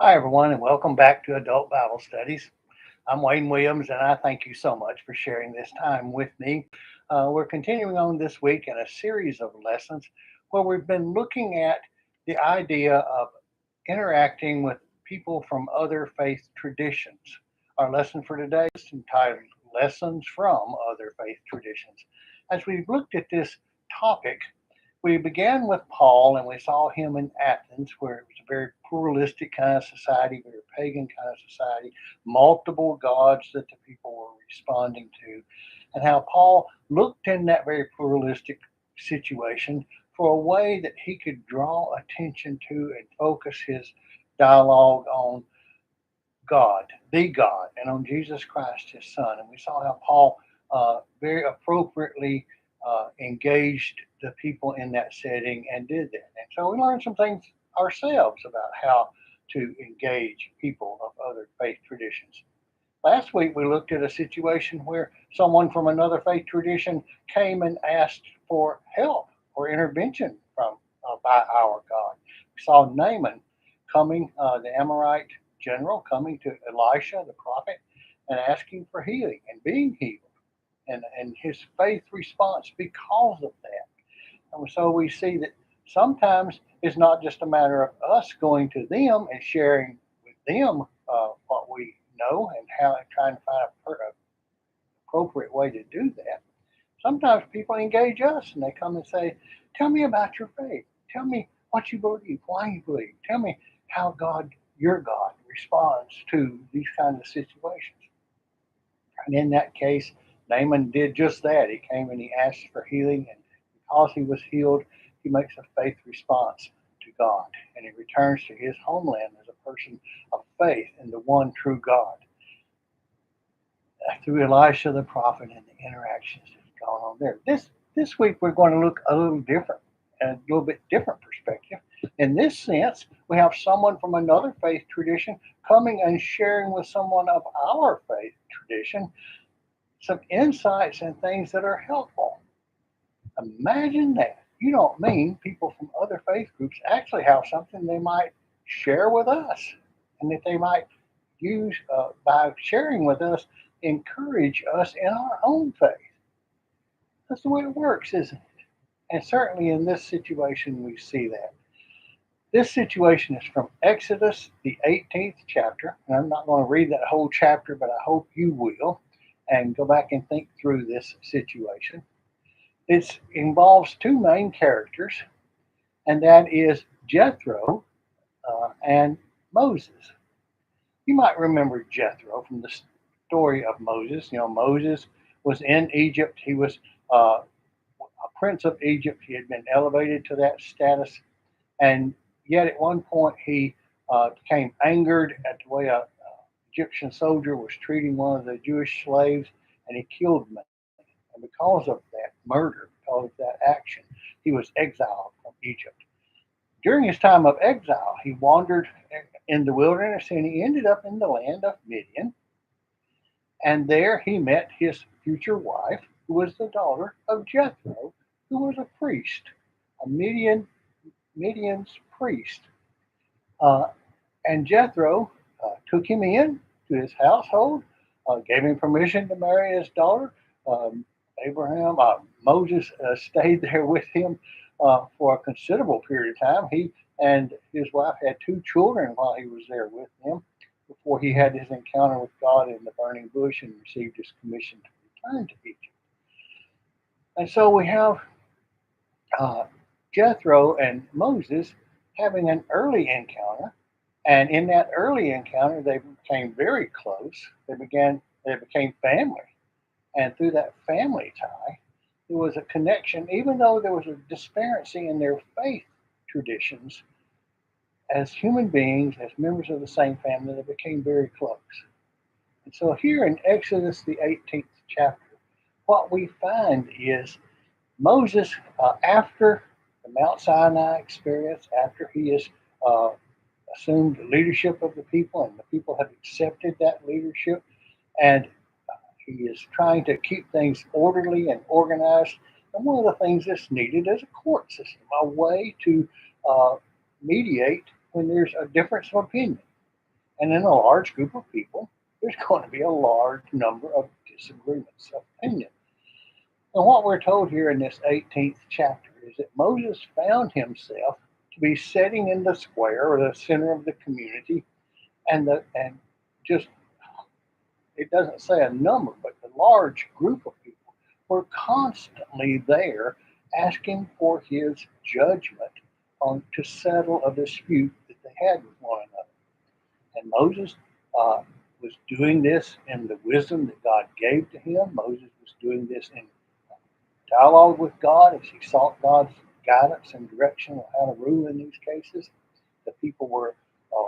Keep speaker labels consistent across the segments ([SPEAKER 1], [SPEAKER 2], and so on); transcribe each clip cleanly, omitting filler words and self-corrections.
[SPEAKER 1] Hi, everyone, and welcome back to Adult Bible Studies. I'm Wayne Williams, and I thank you so much for sharing this time with me. We're continuing on this week in a series of lessons where we've been looking at the idea of interacting with people from other faith traditions. Our lesson for today is entitled Lessons from Other Faith Traditions. As we've looked at this topic, we began with Paul and we saw him in Athens, where it was a very pluralistic kind of society, very pagan kind of society, multiple gods that the people were responding to, and how Paul looked in that very pluralistic situation for a way that he could draw attention to and focus his dialogue on God, the God, and on Jesus Christ, his son. And we saw how Paul very appropriately engaged the people in that setting and did that. And so we learned some things ourselves about how to engage people of other faith traditions. Last week we looked at a situation where someone from another faith tradition came and asked for help or intervention from by our God. We saw Naaman coming, the Amorite general, coming to Elisha the prophet and asking for healing and being healed, and his faith response because of that. And so we see that sometimes it's not just a matter of us going to them and sharing with them what we know and how and trying to find a appropriate way to do that. Sometimes people engage us and they come and say, "Tell me about your faith. Tell me what you believe, why you believe. Tell me how God, your God, responds to these kinds of situations." And in that case, Naaman did just that. He came and he asked for healing, and because he was healed, he makes a faith response to God, and he returns to his homeland as a person of faith in the one true God. Through Elisha the prophet and the interactions that's gone on there. This week we're going to look a little different, a little bit different perspective. In this sense, we have someone from another faith tradition coming and sharing with someone of our faith tradition some insights and things that are helpful. Imagine that. You don't mean people from other faith groups actually have something they might share with us and that they might use by sharing with us, encourage us in our own faith. That's the way it works, isn't it? And certainly in this situation, we see that. This situation is from Exodus, the 18th chapter. And I'm not going to read that whole chapter, but I hope you will and go back and think through this situation. It involves two main characters, and that is Jethro and Moses. You might remember Jethro from the story of Moses. You know, Moses was in Egypt. He was a prince of Egypt. He had been elevated to that status, and yet at one point he became angered at the way a Egyptian soldier was treating one of the Jewish slaves, and he killed many. And because of that murder, because of that action, he was exiled from Egypt. During his time of exile, he wandered in the wilderness and he ended up in the land of Midian. And there he met his future wife, who was the daughter of Jethro, who was a priest, a Midian's priest. Uh, and Jethro took him in to his household, gave him permission to marry his daughter. Um, Moses stayed there with him for a considerable period of time. He and his wife had two children while he was there with them before he had his encounter with God in the burning bush and received his commission to return to Egypt. And so we have uh, Jethro and Moses having an early encounter. And in that early encounter, they became very close. They became family. And through that family tie, there was a connection, even though there was a disparity in their faith traditions. As human beings, as members of the same family, they became very close. And so here in Exodus, the 18th chapter, what we find is Moses, after the Mount Sinai experience, after he has uh, assumed leadership of the people and the people have accepted that leadership, and he is trying to keep things orderly and organized. And one of the things that's needed is a court system, a way to uh, mediate when there's a difference of opinion. And in a large group of people, there's going to be a large number of disagreements of opinion. And what we're told here in this 18th chapter is that Moses found himself to be sitting in the square or the center of the community, and just it doesn't say a number, but the large group of people were constantly there asking for his judgment on to settle a dispute that they had with one another. And Moses was doing this in the wisdom that God gave to him. Moses was doing this in dialogue with God as he sought God's guidance and direction on how to rule in these cases. The people were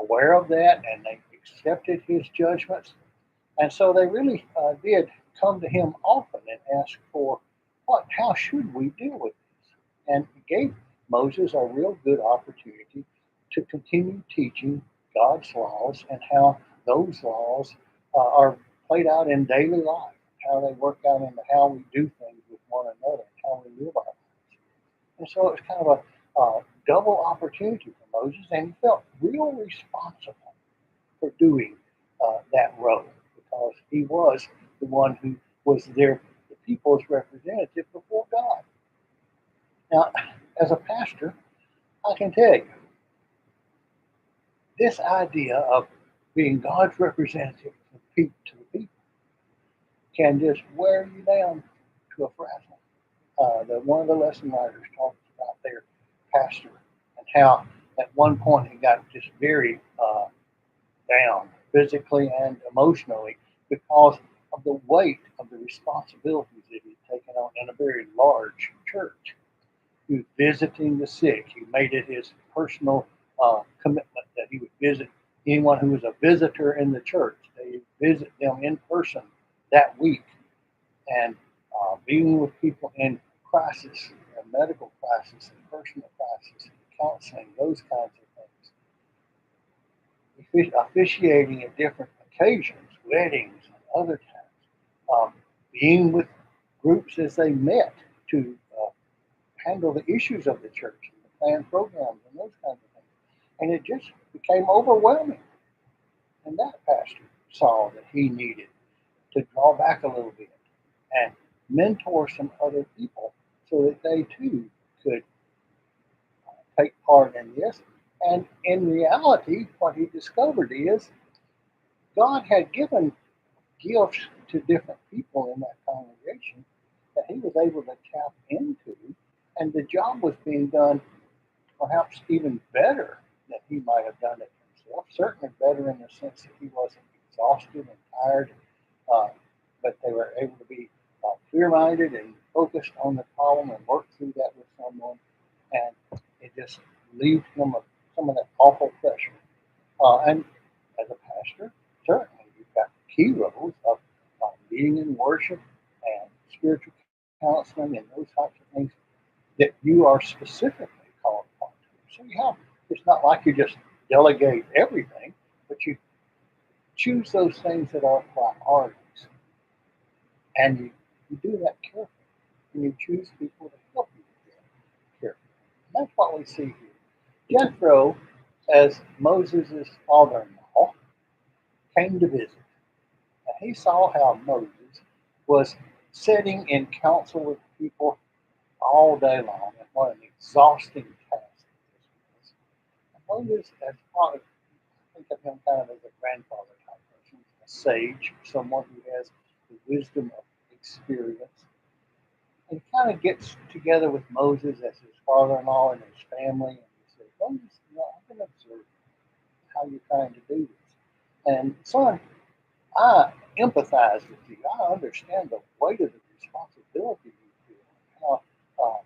[SPEAKER 1] aware of that and they accepted his judgments. And so they really did come to him often and ask for how should we deal with this? And he gave Moses a real good opportunity to continue teaching God's laws and how those laws are played out in daily life, how they work out into how we do things with one another, how we live our lives. And so it was kind of a double opportunity for Moses, and he felt real responsible for doing that role because he was the one who was the people's representative before God. Now, as a pastor, I can tell you, this idea of being God's representative to the people can just wear you down to a frazzle. One of the lesson writers talks about their pastor and how at one point he got just very down physically and emotionally because of the weight of the responsibilities that he'd taken on in a very large church. He was visiting the sick. He made it his personal commitment that he would visit anyone who was a visitor in the church. They would visit them in person that week and being with people in crisis, medical crisis, and personal crisis, counseling, those kinds of things. Officiating at different occasions, weddings, and other times. Being with groups as they met to handle the issues of the church and the planned programs and those kinds of things. And it just became overwhelming. And that pastor saw that he needed to draw back a little bit and mentor some other people so that they too could take part in this. And in reality, what he discovered is God had given gifts to different people in that congregation that he was able to tap into, and the job was being done perhaps even better than he might have done it himself. Certainly better in the sense that he wasn't exhausted and tired, but they were able to be clear-minded and focused on the problem and work through that with someone, and it just relieved him of some of that awful pressure. And as a pastor, certainly you've got key roles of leading in worship and spiritual counseling and those types of things that you are specifically called upon to. So you have, it's not like you just delegate everything, but you choose those things that are priorities. And you do that carefully. And you choose people to help you with that carefully. And that's what we see here. Jethro, as Moses' father-in-law, came to visit. And he saw how Moses was sitting in council with people all day long, and what an exhausting task this was. And Moses, as father, think of him kind of as a grandfather type person, a sage, someone who has the wisdom of experience. And he kind of gets together with Moses as his father-in-law and his family, and he says, Moses, I've been observing how you're trying to do this. And son, I empathize with you. I understand the weight of the responsibility you feel, how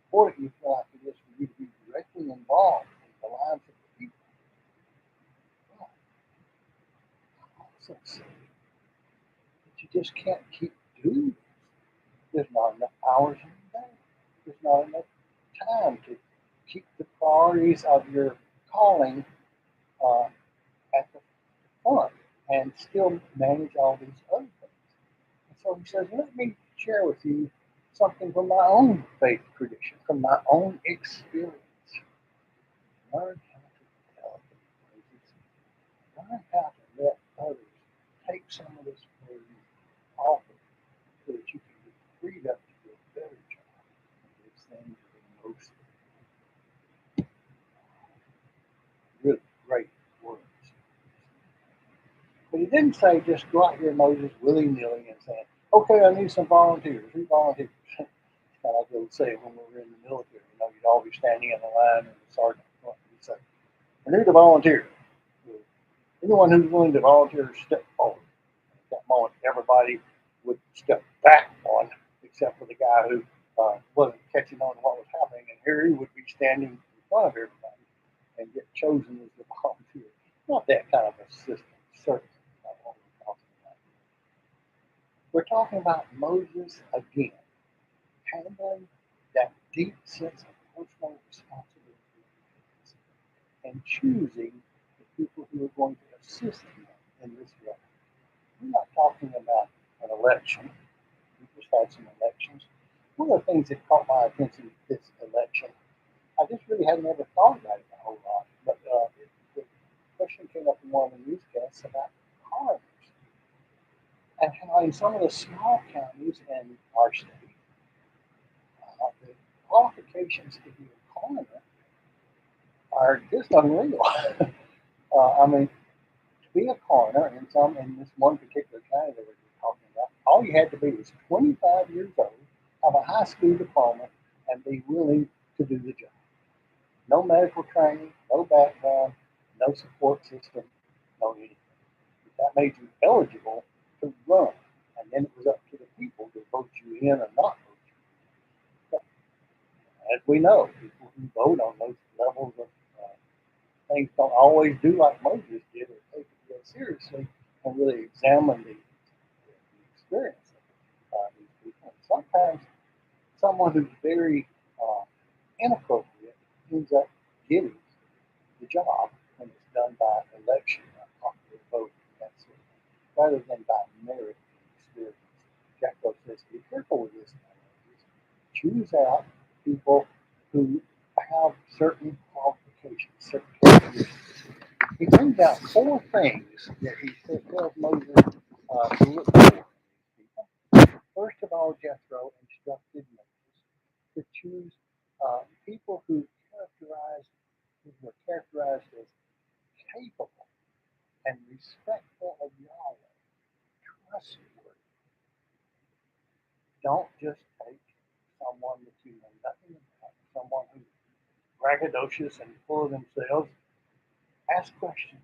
[SPEAKER 1] important you feel like it is for you to be directly involved in the lives of the people. Well, I also say that you just can't keep doing this. There's not enough hours in the day. There's not enough time to keep the priorities of your calling uh, at the front and still manage all these other things. And so he says, let me share with you something from my own faith tradition, from my own experience. Learn how to delegate. Learn how to he didn't say just go out here, Moses, willy-nilly and saying, okay, I need some volunteers. Who volunteers? Kind of like they would say when we were in the military. You'd all be standing in the line and the sergeant would say, I need a volunteer. Anyone who's willing to volunteer, step forward. At that moment, everybody would step back one, except for the guy who wasn't catching on to what was happening. And here he would be standing in front of everybody and get chosen as the volunteer. Not that kind of a system, certainly not what we're talking about. We're talking about Moses again, handling that deep sense of personal responsibility and choosing the people who are going to assist him in this way. We're not talking about an election. We just had some elections. One of the things that caught my attention this election, I just really hadn't ever thought about it a whole lot, but the question came up in one of the newscasts about coroners and how in some of the small counties in our state, the qualifications to be a coroner are just unreal. I mean, to be a coroner in this one particular county that we're talking about, all you had to be was 25 years old, have a high school diploma, and be willing to do the job. No medical training, no background, no support system, no anything. That made you eligible to run, and then it was up to the people to vote you in or not vote you in. But as we know, people who vote on those levels of things don't always do like Moses did or take it real seriously and really examine the experience of these people. And sometimes someone who's very inappropriate ends up getting the job when it's done by election, popular vote, and that sort of thing, rather than by merit and experience. Jacko says, be careful with this nowadays. Choose out people who have certain qualifications, certain characteristics. He brings out four things that he tells Moses to look for in these people. First of all, Jethro instructed Moses to choose people who were characterized as capable and respectful of Yahweh, trustworthy. Don't just take someone that you know nothing about, someone who's braggadocious and full of themselves. Ask questions,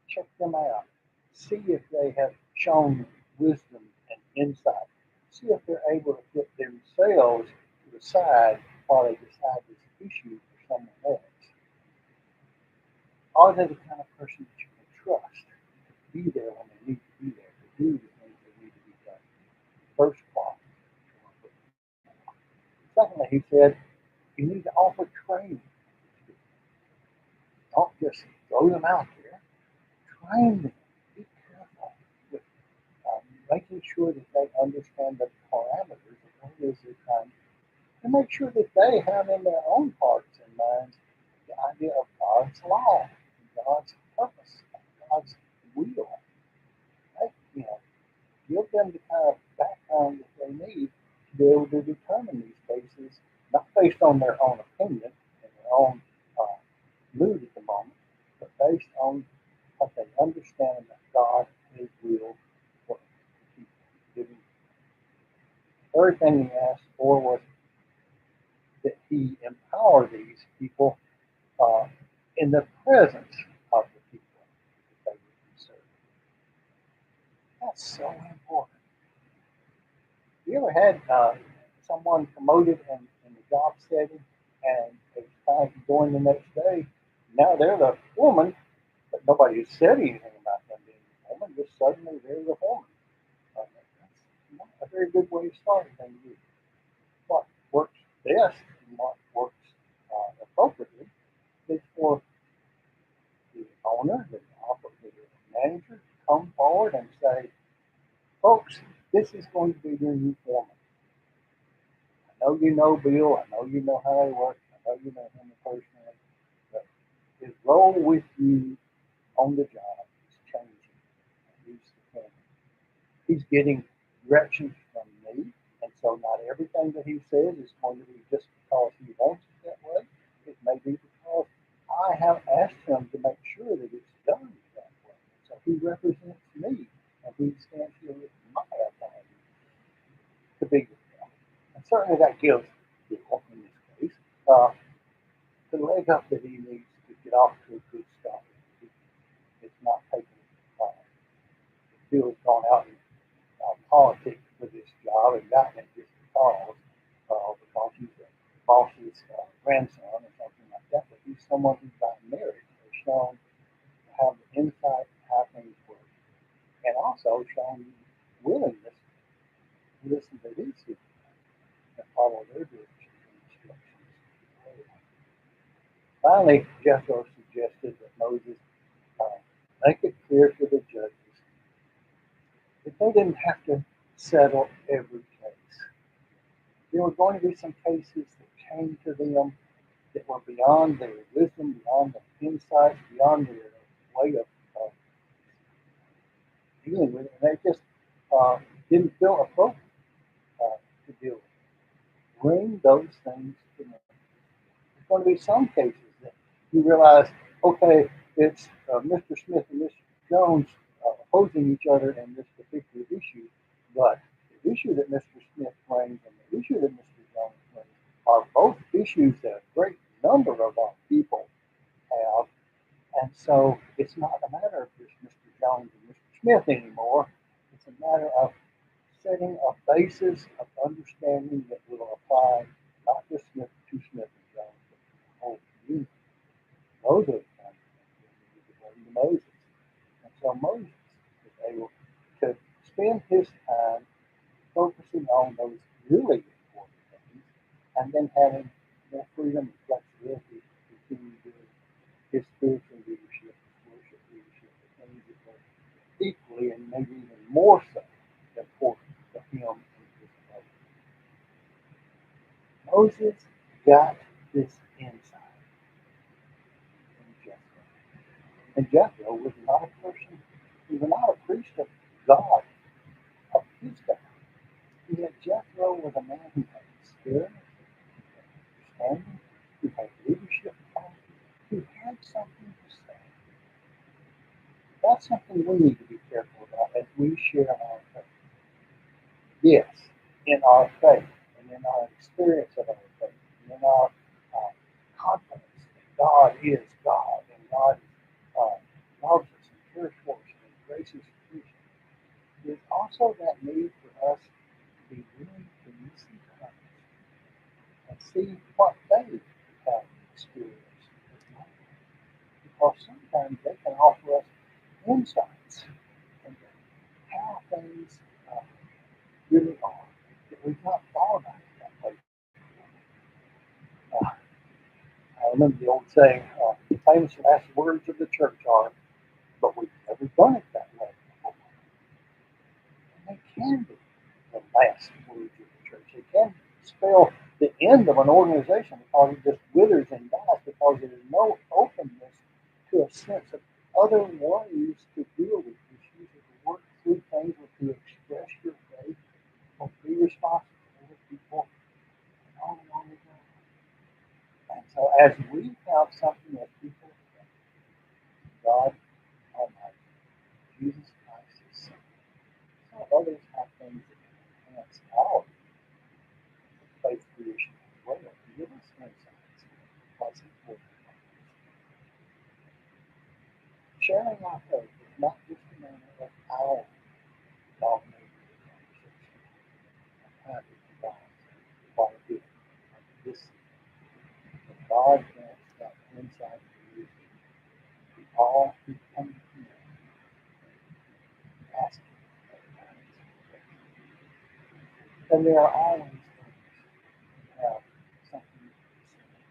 [SPEAKER 1] check them out, see if they have shown wisdom and insight, see if they're able to put themselves to the side while they decide this issue for someone else. Are they the kind of person that you can trust to be there when they need to be there, to do the things that need to be done? First quality. Secondly, he said, you need to offer training. Don't just throw them out there. Train them. Be careful with making sure that they understand the parameters of what it is they're trying to do. And make sure that they have in their own hearts and minds the idea of God's law, God's purpose, God's will. Right? Give them the kind of background that they need to be able to determine these cases, not based on their own opinion and their own mood at the moment, but based on what they understand that God is will for the people. The third thing he asked for was that he empower these people in the presence of the people that they would be serving. That's so important. You ever had someone promoted in the job setting and it's time to join the next day? Now they're the woman, but nobody has said anything about them being a woman. Just suddenly they're the woman. That's not a very good way to start things. What works best and what works appropriately is for the owner, the manager, to come forward and say, folks, this is going to be your new foreman. I know you know Bill. I know you know how he works. I know you know him personally. But his role with you on the job is changing. He's getting directions from me. And so not everything that he says is going to be just because he wants it that way. It may be because I have asked him to make sure that it's done that way. So he represents gives Bill, in this case, uh, the leg up that he needs to get off to a good start. It's not taking uh, Bill's gone out in politics with his job and gotten it just because he's a boss's grandson or something like that. But he's someone who's gotten married or shown to have the insight in how things work, and also shown willingness to listen to his supervisor and follow their directions and instructions. Finally, Jethro suggested that Moses uh, make it clear to the judges that they didn't have to settle every case. There were going to be some cases that came to them that were beyond their wisdom, beyond their insights, beyond their way of dealing with it, and they just didn't feel appropriate to deal with. Bring those things to them. There's going to be some cases that you realize, okay, it's Mr. Smith and Mr. Jones opposing each other in this particular issue, but the issue that Mr. Smith brings and the issue that Mr. Jones brings are both issues that a great number of our people have, and so it's not a matter of just Mr. Jones and Mr. Smith anymore. It's a matter of setting a basis of understanding that will apply not just to Smith and Jones, but to the whole community. Those are the kinds of things we need to bring to Moses. And so Moses was able to spend his time focusing on those really important things and then having more freedom and flexibility to continue doing his spiritual leadership, his worship leadership, the things that were equally and maybe even more so important to him and his life. Moses got this insight from Jethro. And Jethro was not a person, he was not a priest of God, of his God. Yet Jethro was a man who had experience, who had understanding, who had leadership qualities, who had something to say. That's something we need to be careful about as we share our faith. Yes, in our faith and in our experience of our faith and in our confidence that God is God and God loves us and cares for us and embraces sufficient. There's also that need for us to be willing to listen to others and see what they have experienced as well. Because sometimes they can offer us insights into how things really are that we've not thought about it that way. Uh, I remember the old saying, the famous last words of the church are, but we've never done it that way before. And they can be the last words of the church. They can spell the end of an organization because it just withers and dies because there is no openness to a sense of other ways to deal with issues or to work through things or to express your faith or be responsible with people and on and on and on. And so as we have something as people, God Almighty, Jesus Christ is Son, so others have things that can enhance our faith creation as well. Give us insights what's important. Sharing our faith is not just a matter of our dominating conversation. I'm happy to God quite a bit of this. But God grants that insight and wisdom to all who come to Him asking for guidance and direction. And there are always things that have something to say.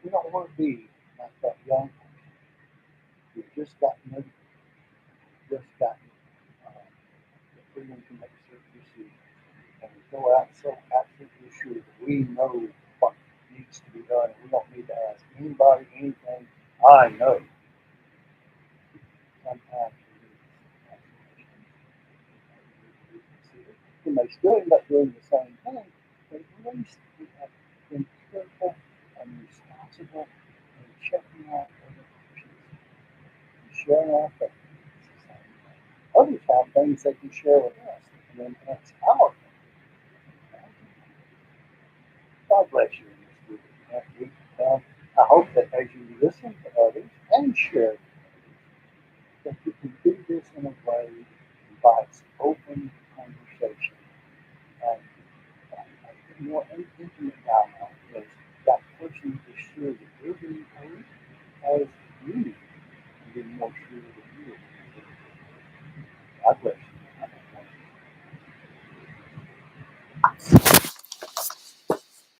[SPEAKER 1] We don't want to be like that young person who just got motivated, just got the freedom to make certain decisions, and we go out so absolutely sure that we know what needs to be done, and we don't need to ask anybody anything. I know. Sometimes we need to ask questions. We may still end up doing the same thing, but at least we have been careful and responsible in checking out other options and sharing our faith. Others have things they can share with us that can enhance our faith. God bless you in this week. I hope that as you listen to others and share with others, that you can do this in a way that invites open conversation and more intimate dialogue as that person is sure that you're being heard as you need to be more sure that you are being heard. God bless you.